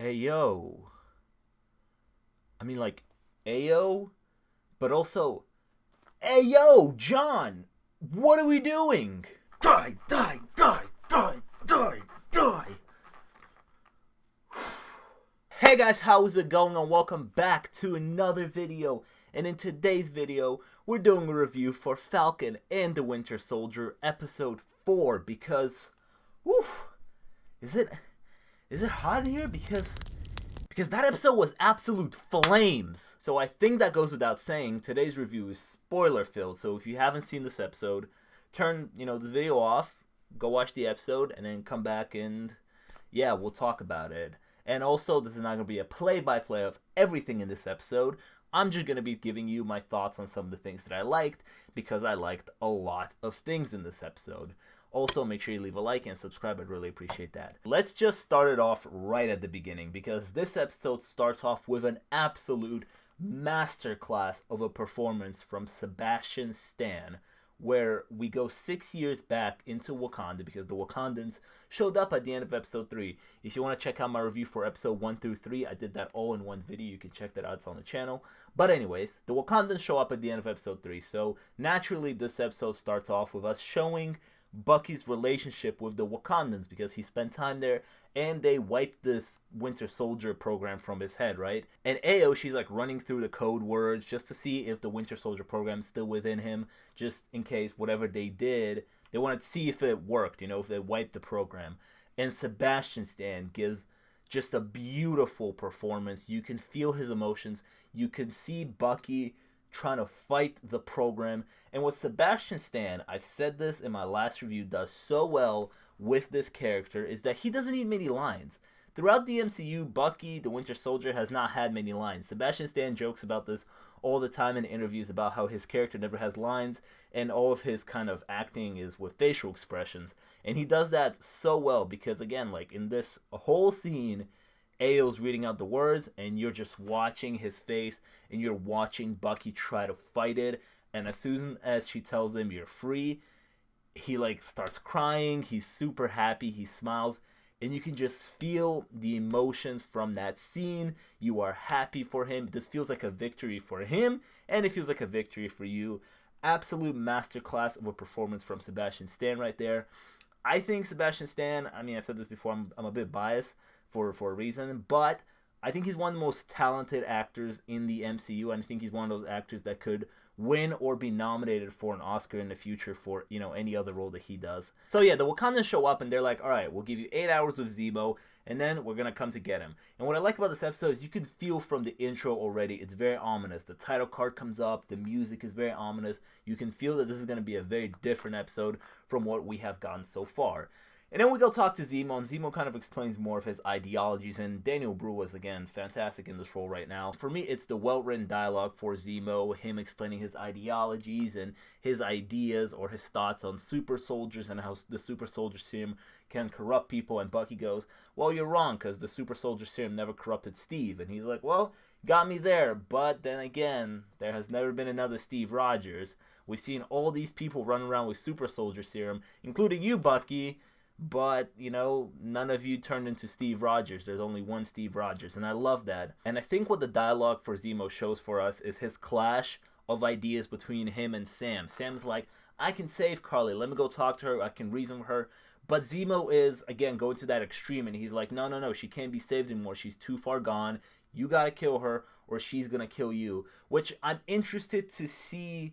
Hey yo. I mean like Ayo, but also hey yo, John. What are we doing? Die, die, die, die, die, die. Hey guys, how's it going and welcome back to another video. And in today's video, we're doing a review for Falcon and the Winter Soldier episode 4 because whew, is it hot in here? Because that episode was absolute flames. So I think that goes without saying, today's review is spoiler filled. So if you haven't seen this episode, turn, this video off, go watch the episode, and then come back and, yeah, we'll talk about it. And also, this is not going to be a play-by-play of everything in this episode. I'm just going to be giving you my thoughts on some of the things that I liked, because I liked a lot of things in this episode. Also, make sure you leave a like and subscribe. I'd really appreciate that. Let's just start it off right at the beginning, because this episode starts off with an absolute masterclass of a performance from Sebastian Stan, where we go 6 years back into Wakanda, because the Wakandans showed up at the end of episode 3. If you want to check out my review for episode 1 through 3, I did that all in one video. You can check that out. It's on the channel. But anyways, the Wakandans show up at the end of episode 3. So naturally, this episode starts off with us showing Bucky's relationship with the Wakandans, because he spent time there and they wiped this Winter Soldier program from his head, right? And Ayo, she's like running through the code words just to see if the Winter Soldier program is still within him, just in case whatever they did, they wanted to see if it worked, if they wiped the program. And Sebastian Stan gives just a beautiful performance. You can feel his emotions. You can see Bucky trying to fight the program. And what Sebastian Stan, I've said this in my last review, does so well with this character is that he doesn't need many lines. Throughout the MCU, Bucky, the Winter Soldier, has not had many lines. Sebastian Stan jokes about this all the time in interviews about how his character never has lines and all of his kind of acting is with facial expressions. And he does that so well because, again, like in this whole scene, Ayo's reading out the words and you're just watching his face and you're watching Bucky try to fight it. And as soon as she tells him you're free, he like starts crying. He's super happy. He smiles. And you can just feel the emotions from that scene. You are happy for him. This feels like a victory for him. And it feels like a victory for you. Absolute masterclass of a performance from Sebastian Stan right there. I think Sebastian Stan, I mean, I've said this before, I'm a bit biased for a reason. But I think he's one of the most talented actors in the MCU. And I think he's one of those actors that could win or be nominated for an Oscar in the future for, any other role that he does. So yeah, the Wakandans show up and they're like, all right, we'll give you 8 hours with Zemo and then we're going to come to get him. And what I like about this episode is you can feel from the intro already, it's very ominous. The title card comes up, the music is very ominous. You can feel that this is going to be a very different episode from what we have gotten so far. And then we go talk to Zemo, and Zemo kind of explains more of his ideologies, and Daniel Bruhl is, again, fantastic in this role right now. For me, it's the well-written dialogue for Zemo, him explaining his ideologies and his ideas or his thoughts on super soldiers and how the super soldier serum can corrupt people, and Bucky goes, well, you're wrong, because the super soldier serum never corrupted Steve. And he's like, well, got me there, but then again, there has never been another Steve Rogers. We've seen all these people run around with super soldier serum, including you, Bucky, but, none of you turned into Steve Rogers. There's only one Steve Rogers, and I love that. And I think what the dialogue for Zemo shows for us is his clash of ideas between him and Sam. Sam's like, I can save Carly. Let me go talk to her. I can reason with her. But Zemo is, again, going to that extreme, and he's like, no, she can't be saved anymore. She's too far gone. You gotta kill her, or she's gonna kill you. Which I'm interested to see,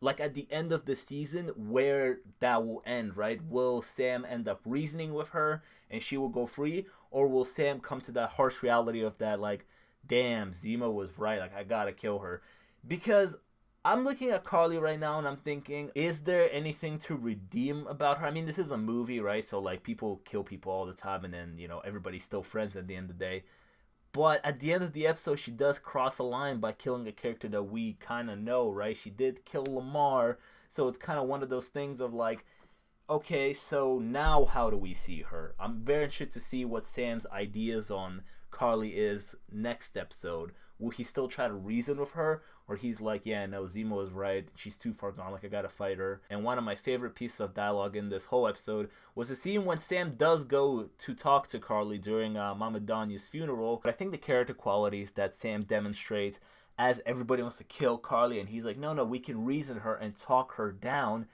like at the end of the season, where that will end, right? Will Sam end up reasoning with her and she will go free? Or will Sam come to that harsh reality of that, like, damn, Zemo was right, like, I gotta kill her? Because I'm looking at Carly right now and I'm thinking, is there anything to redeem about her? I mean, this is a movie, right? So, like, people kill people all the time and then, everybody's still friends at the end of the day. But at the end of the episode, she does cross a line by killing a character that we kind of know, right? She did kill Lamar, so it's kind of one of those things of like, okay, so now how do we see her? I'm very interested to see what Sam's ideas on Carly is next episode, will he still try to reason with her? Or he's like, yeah, no, Zemo is right. She's too far gone. Like, I gotta fight her. And one of my favorite pieces of dialogue in this whole episode was the scene when Sam does go to talk to Carly during Mama Donya's funeral. But I think the character qualities that Sam demonstrates as everybody wants to kill Carly, and he's like, no, we can reason her and talk her down,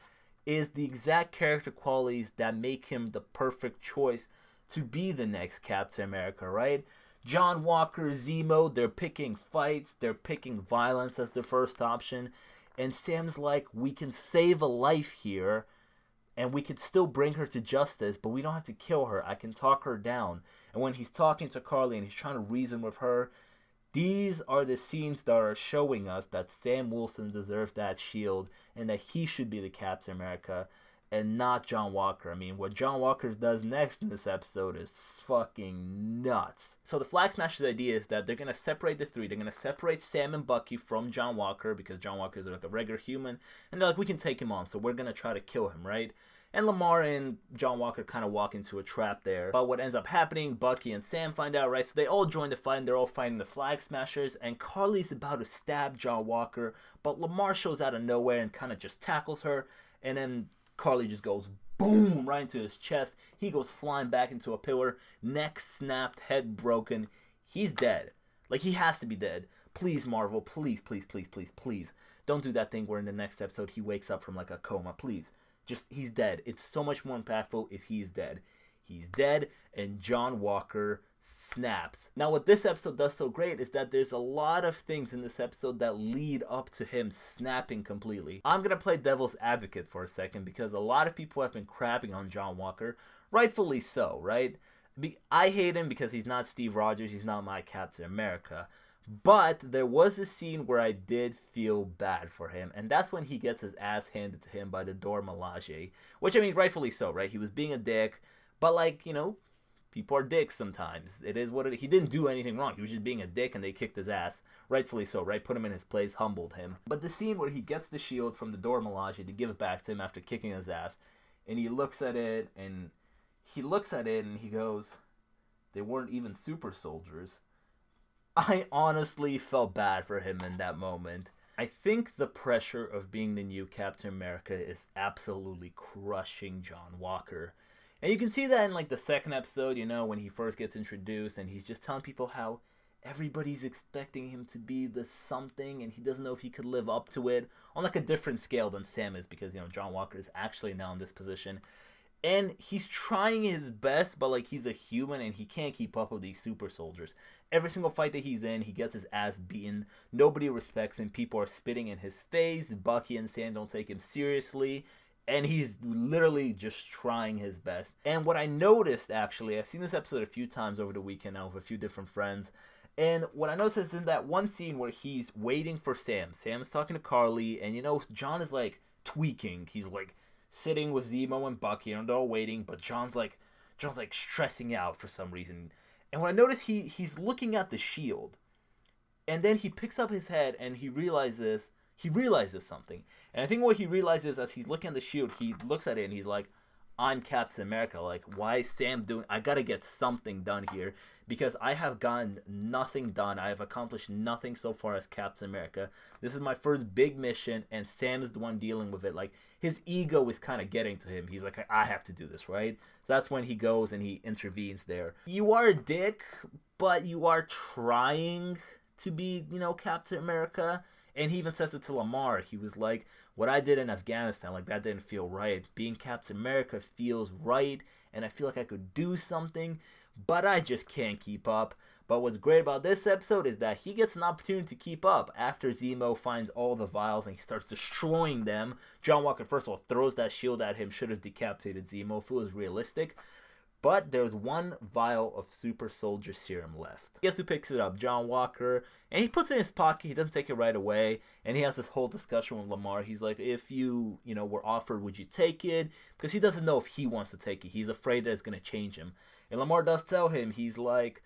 is the exact character qualities that make him the perfect choice to be the next Captain America, right? John Walker, Zemo, they're picking fights, they're picking violence as their first option, and Sam's like, we can save a life here, and we could still bring her to justice, but we don't have to kill her. I can talk her down. And when he's talking to Carly and he's trying to reason with her, these are the scenes that are showing us that Sam Wilson deserves that shield and that he should be the Captain America and not John Walker. I mean, what John Walker does next in this episode is fucking nuts. So the Flag Smashers' idea is that they're going to separate the three. They're going to separate Sam and Bucky from John Walker because John Walker is like a regular human. And they're like, we can take him on, so we're going to try to kill him, right? And Lamar and John Walker kind of walk into a trap there. But what ends up happening, Bucky and Sam find out, right? So they all join the fight and they're all fighting the Flag Smashers. And Carly's about to stab John Walker. But Lamar shows out of nowhere and kind of just tackles her. And then Carly just goes boom right into his chest. He goes flying back into a pillar. Neck snapped, head broken. He's dead. Like, he has to be dead. Please, Marvel. Please, please, please, please, please. Don't do that thing where in the next episode he wakes up from like a coma. Please. Just, he's dead. It's so much more impactful if he's dead. He's dead, and John Walker snaps. Now, what this episode does so great is that there's a lot of things in this episode that lead up to him snapping completely. I'm going to play devil's advocate for a second because a lot of people have been crapping on John Walker. Rightfully so, right? I hate him because he's not Steve Rogers. He's not my Captain America. But there was a scene where I did feel bad for him, and that's when he gets his ass handed to him by the Dora Milaje. Which, I mean, rightfully so, right? He was being a dick, but, like, you know, people are dicks sometimes. It is what it is. He didn't do anything wrong. He was just being a dick, and they kicked his ass. Rightfully so, right? Put him in his place, humbled him. But the scene where he gets the shield from the Dora Milaje to give it back to him after kicking his ass, and he looks at it, and he goes, they weren't even super soldiers. I honestly felt bad for him in that moment. I think the pressure of being the new Captain America is absolutely crushing John Walker. And you can see that in like the second episode, you know, when he first gets introduced and he's just telling people how everybody's expecting him to be the something and he doesn't know if he could live up to it on like a different scale than Sam is because, you know, John Walker is actually now in this position. And he's trying his best, but, like, he's a human and he can't keep up with these super soldiers. Every single fight that he's in, he gets his ass beaten. Nobody respects him. People are spitting in his face. Bucky and Sam don't take him seriously. And he's literally just trying his best. And what I noticed, actually, I've seen this episode a few times over the weekend now with a few different friends. And what I noticed is in that one scene where he's waiting for Sam. Sam's talking to Carly, and, you know, John is, like, tweaking. He's, like, sitting with Zemo and Bucky, and they're all waiting, but John's like stressing out for some reason. And when I notice he's looking at the shield, and then he picks up his head and he realizes something. And I think what he realizes as he's looking at the shield, he looks at it and he's like, I'm Captain America. Like, why is Sam doing? I gotta get something done here because I have gotten nothing done. I have accomplished nothing so far as Captain America. This is my first big mission, and Sam is the one dealing with it. Like, his ego is kind of getting to him. He's like, I have to do this, right? So that's when he goes and he intervenes there. You are a dick, but you are trying to be, you know, Captain America. And he even says it to Lamar. He was like, what I did in Afghanistan, like, that didn't feel right. Being Captain America feels right, and I feel like I could do something, but I just can't keep up. But what's great about this episode is that he gets an opportunity to keep up. After Zemo finds all the vials and he starts destroying them, John Walker, first of all, throws that shield at him, should have decapitated Zemo if it was realistic. But there's one vial of super soldier serum left. Guess who picks it up? John Walker. And he puts it in his pocket. He doesn't take it right away. And he has this whole discussion with Lamar. He's like, if you were offered, would you take it? Because he doesn't know if he wants to take it. He's afraid that it's going to change him. And Lamar does tell him, he's like,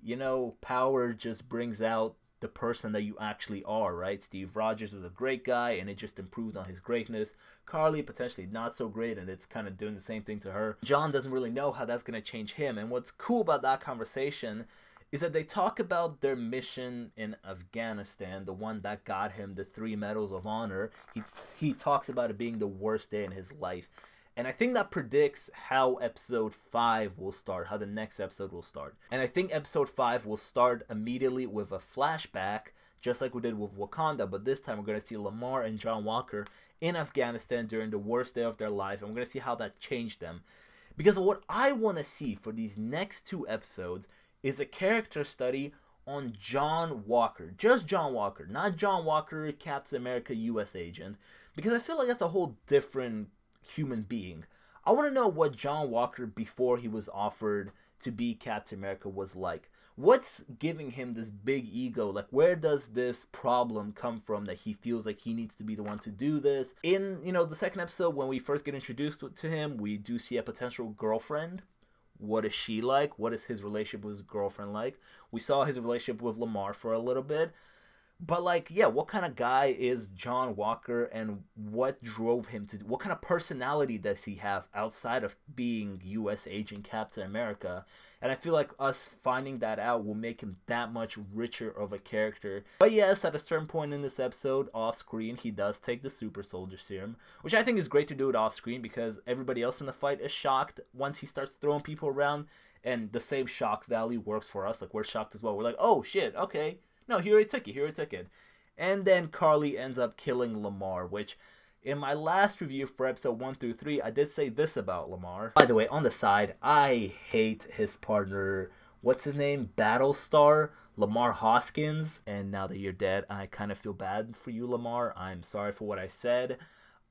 you know, power just brings out the person that you actually are, right? Steve Rogers was a great guy, and it just improved on his greatness. Carly, potentially not so great, and it's kind of doing the same thing to her. John doesn't really know how that's going to change him, and what's cool about that conversation is that they talk about their mission in Afghanistan, the one that got him the 3 Medals of Honor. He talks about it being the worst day in his life. And I think that predicts how episode 5 will start, how the next episode will start. And I think episode 5 will start immediately with a flashback, just like we did with Wakanda, but this time we're going to see Lamar and John Walker in Afghanistan during the worst day of their life, and we're going to see how that changed them. Because what I want to see for these next 2 episodes is a character study on John Walker. Just John Walker, not John Walker, Captain America US agent, because I feel like that's a whole different human being. I want to know what John Walker before he was offered to be Captain America was like. What's giving him this big ego? Like, where does this problem come from that he feels like he needs to be the one to do this? In, the second episode, when we first get introduced to him, we do see a potential girlfriend. What is she like? What is his relationship with his girlfriend like? We saw his relationship with Lamar for a little bit. But, what kind of guy is John Walker, and what drove him to... What kind of personality does he have outside of being U.S. Agent Captain America? And I feel like us finding that out will make him that much richer of a character. But yes, at a certain point in this episode, off-screen, he does take the Super Soldier Serum, which I think is great to do it off-screen because everybody else in the fight is shocked once he starts throwing people around, and the same shock value works for us. Like, we're shocked as well. We're like, oh, shit, okay. No, he already took it. And then Carly ends up killing Lamar, which in my last review for episode 1 through 3, I did say this about Lamar. By the way, on the side, I hate his partner, what's his name? Battlestar, Lamar Hoskins. And now that you're dead, I kind of feel bad for you, Lamar. I'm sorry for what I said.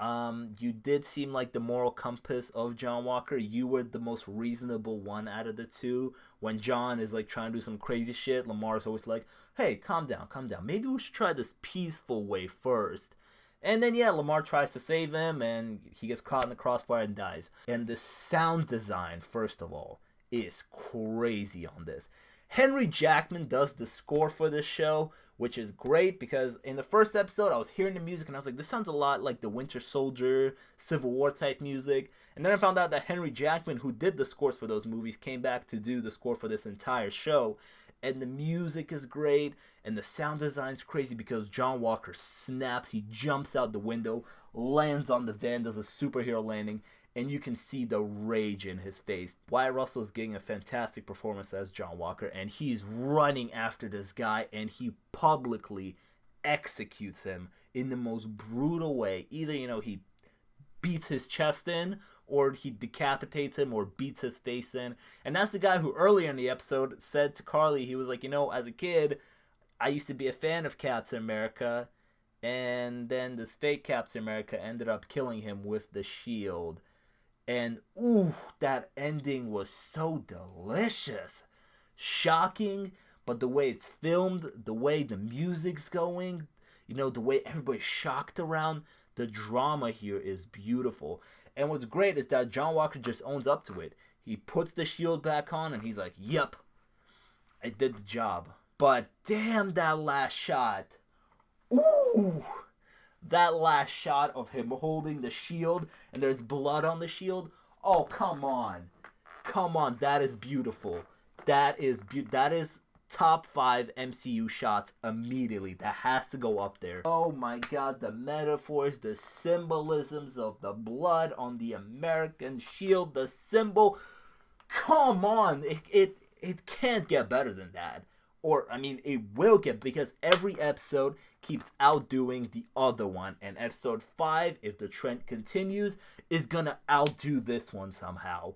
You did seem like the moral compass of John Walker. You were the most reasonable one out of the 2. When John is trying to do some crazy shit, Lamar's always like, hey, calm down. Maybe we should try this peaceful way first. And then Lamar tries to save him, and he gets caught in the crossfire and dies. And the sound design, first of all, is crazy on this. Henry Jackman does the score for this show, which is great because in the first episode, I was hearing the music and I was like, this sounds a lot like the Winter Soldier, Civil War type music. And then I found out that Henry Jackman, who did the scores for those movies, came back to do the score for this entire show. And the music is great, and the sound design is crazy because John Walker snaps, he jumps out the window, lands on the van, does a superhero landing, and you can see the rage in his face. Wyatt Russell is getting a fantastic performance as John Walker, and he's running after this guy, and he publicly executes him in the most brutal way. Either, he beats his chest in, or he decapitates him, or beats his face in. And that's the guy who earlier in the episode said to Carly, he was like, as a kid, I used to be a fan of Captain America, and then this fake Captain America ended up killing him with the shield. And, ooh, that ending was so delicious. Shocking, but the way it's filmed, the way the music's going, the way everybody's shocked around, the drama here is beautiful. And what's great is that John Walker just owns up to it. He puts the shield back on and he's like, yep, I did the job. But damn, that last shot. Ooh! That last shot of him holding the shield and there's blood on the shield. Oh, come on. That is beautiful. That is top 5 MCU shots immediately. That has to go up there. Oh my god, the metaphors, the symbolisms of the blood on the American shield, the symbol. Come on. It can't get better than that. Or, it will get, because every episode keeps outdoing the other one. And episode 5, if the trend continues, is gonna outdo this one somehow.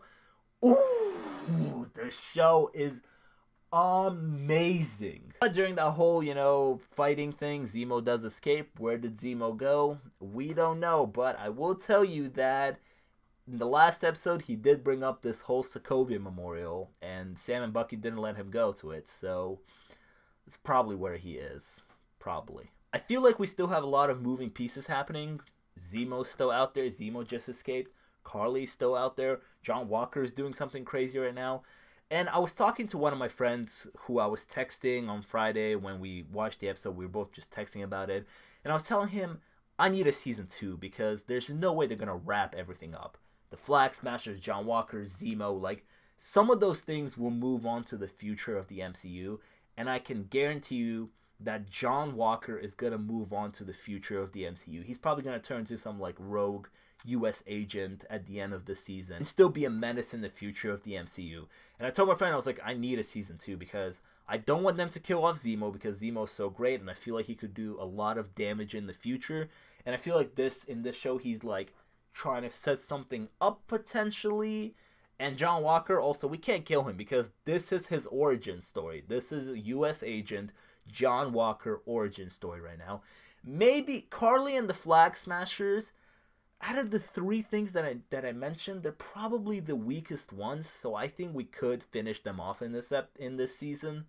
Ooh, the show is amazing. But during that whole, fighting thing, Zemo does escape. Where did Zemo go? We don't know, but I will tell you that in the last episode, he did bring up this whole Sokovia Memorial, and Sam and Bucky didn't let him go to it, so it's probably where he is. Probably. I feel like we still have a lot of moving pieces happening. Zemo's still out there. Zemo just escaped. Carly's still out there. John Walker is doing something crazy right now. And I was talking to one of my friends who I was texting on Friday when we watched the episode. We were both just texting about it. And I was telling him, I need a season 2 because there's no way they're going to wrap everything up. The Flag Smashers, John Walker, Zemo, some of those things will move on to the future of the MCU, and I can guarantee you that John Walker is going to move on to the future of the MCU. He's probably going to turn into some like rogue US agent at the end of the season and still be a menace in the future of the MCU. And I told my friend, I was like, I need a season 2 because I don't want them to kill off Zemo because Zemo's so great and I feel like he could do a lot of damage in the future. And I feel like in this show he's like trying to set something up potentially. And John Walker also, we can't kill him because this is his origin story. This is a US agent John Walker origin story right now. Maybe Carly and the Flag Smashers, out of the 3 things that I mentioned, they're probably the weakest ones. So I think we could finish them off in this season.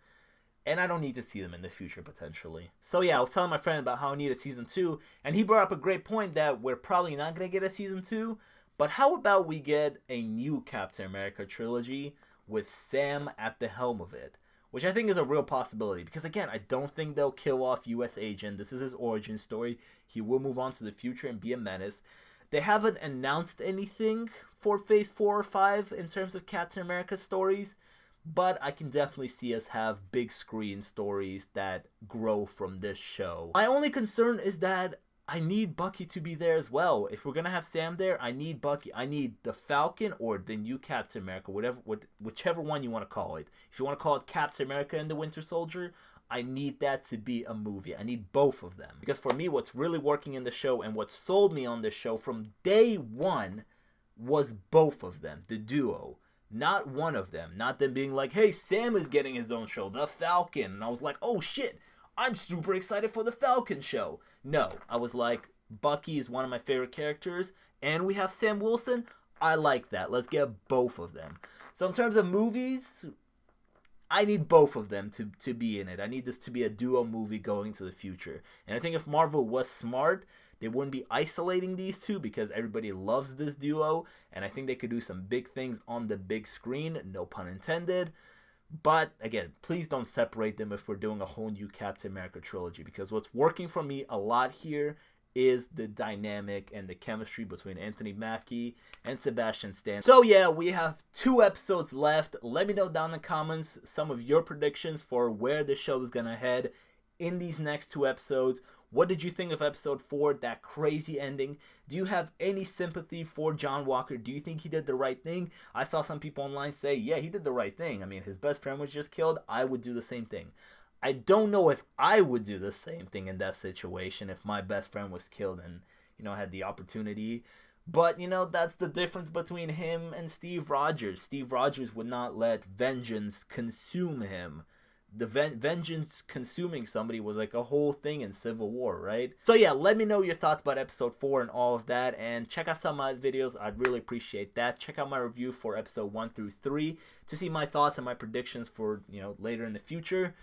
And I don't need to see them in the future potentially. So yeah, I was telling my friend about how I need a season 2, and he brought up a great point that we're probably not gonna get a season 2. But how about we get a new Captain America trilogy with Sam at the helm of it? Which I think is a real possibility. Because again, I don't think they'll kill off US Agent. This is his origin story. He will move on to the future and be a menace. They haven't announced anything for Phase 4 or 5 in terms of Captain America stories. But I can definitely see us have big screen stories that grow from this show. My only concern is that I need Bucky to be there as well. If we're going to have Sam there, I need Bucky. I need the Falcon or the new Captain America, whichever one you want to call it. If you want to call it Captain America and the Winter Soldier, I need that to be a movie. I need both of them. Because for me, what's really working in the show and what sold me on this show from day one was both of them, the duo. Not one of them. Not them being like, hey, Sam is getting his own show, the Falcon. And I was like, oh shit, I'm super excited for the Falcon show. No, I was like, Bucky is one of my favorite characters, and we have Sam Wilson. I like that. Let's get both of them. So in terms of movies, I need both of them to be in it. I need this to be a duo movie going to the future. And I think if Marvel was smart, they wouldn't be isolating these two because everybody loves this duo. And I think they could do some big things on the big screen, no pun intended. But again, please don't separate them if we're doing a whole new Captain America trilogy, because what's working for me a lot here is the dynamic and the chemistry between Anthony Mackie and Sebastian Stan. So yeah, we have 2 episodes left. Let me know down in the comments some of your predictions for where the show is gonna head in these next 2 episodes. What did you think of episode 4, that crazy ending? Do you have any sympathy for John Walker? Do you think he did the right thing? I saw some people online say, yeah, he did the right thing. I mean, his best friend was just killed. I would do the same thing. I don't know if I would do the same thing in that situation if my best friend was killed and, you know, had the opportunity. But, you know, that's the difference between him and Steve Rogers. Steve Rogers would not let vengeance consume him. The vengeance consuming somebody was like a whole thing in Civil War, right? So yeah, let me know your thoughts about episode 4 and all of that, and check out some of my videos. I'd really appreciate that. Check out my review for episode 1 through 3 to see my thoughts and my predictions for, you know, later in the future.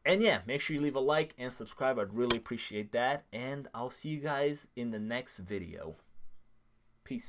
And yeah, make sure you leave a like and subscribe. I'd really appreciate that, and I'll see you guys in the next video. Peace.